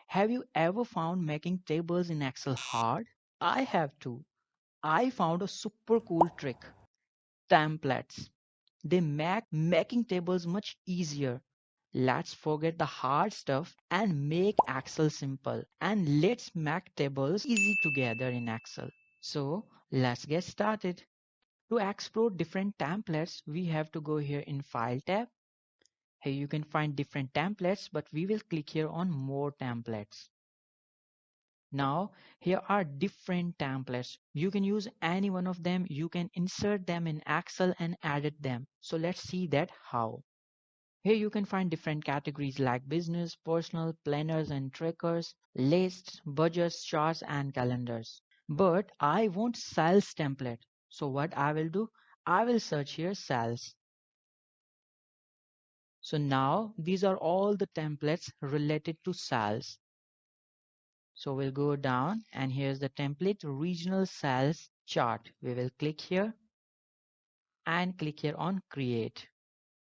Have you ever found making tables in Excel hard? I have too. I found a super cool trick. Templates. They make making tables much easier. Let's forget the hard stuff and make Excel simple. And let's make tables easy together in Excel. So let's get started. To explore different templates, we have to go here in File tab. Here you can find different templates, but we will click here on More Templates. Now, here are different templates. You can use any one of them. You can insert them in Excel and edit them. So let's see that how. Here you can find different categories like business, personal, planners and trackers, lists, budgets, charts and calendars. But I want sales template. So what I will do? I will search here sales. So now these are all the templates related to sales. So we'll go down and here's the template regional sales chart. We will click here and click here on create.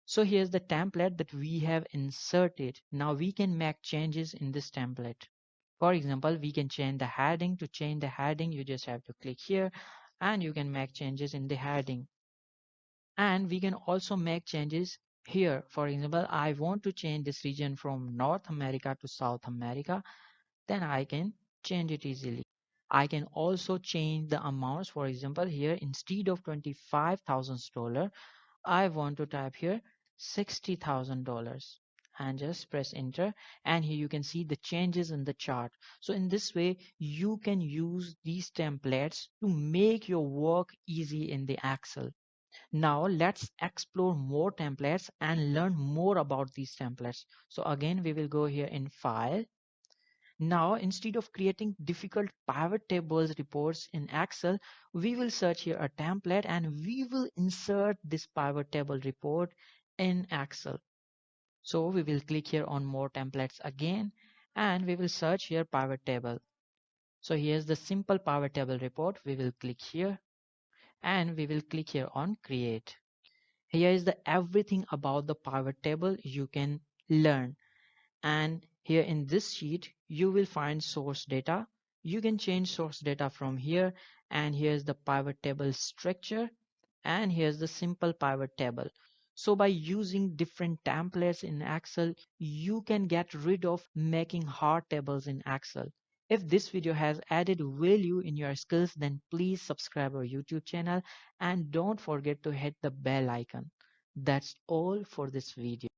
So here's the template that we have inserted. Now we can make changes in this template. For example, we can change the heading. To change the heading, you just have to click here and you can make changes in the heading. And we can also make changes here. For example, I want to change this region from North America to South America, then I can change it easily. I can also change the amounts. For example, here instead of $25,000, I want to type here $60,000 and just press enter. And here you can see the changes in the chart. So in this way, you can use these templates to make your work easy in the Excel. Now let's explore more templates and learn more about these templates. So again, we will go here in File. Now, instead of creating difficult pivot tables reports in Excel, we will search here a template and we will insert this pivot table report in Excel. So we will click here on more templates again and we will search here pivot table. So here's the simple pivot table report. We will click here and we will click here on create. Here is the everything about the pivot table you can learn. And here in this sheet, you will find source data. You can change source data from here. And here's the pivot table structure. And here's the simple pivot table. So by using different templates in Excel, you can get rid of making hard tables in Excel. If this video has added value in your skills, then please subscribe our YouTube channel and don't forget to hit the bell icon. That's all for this video.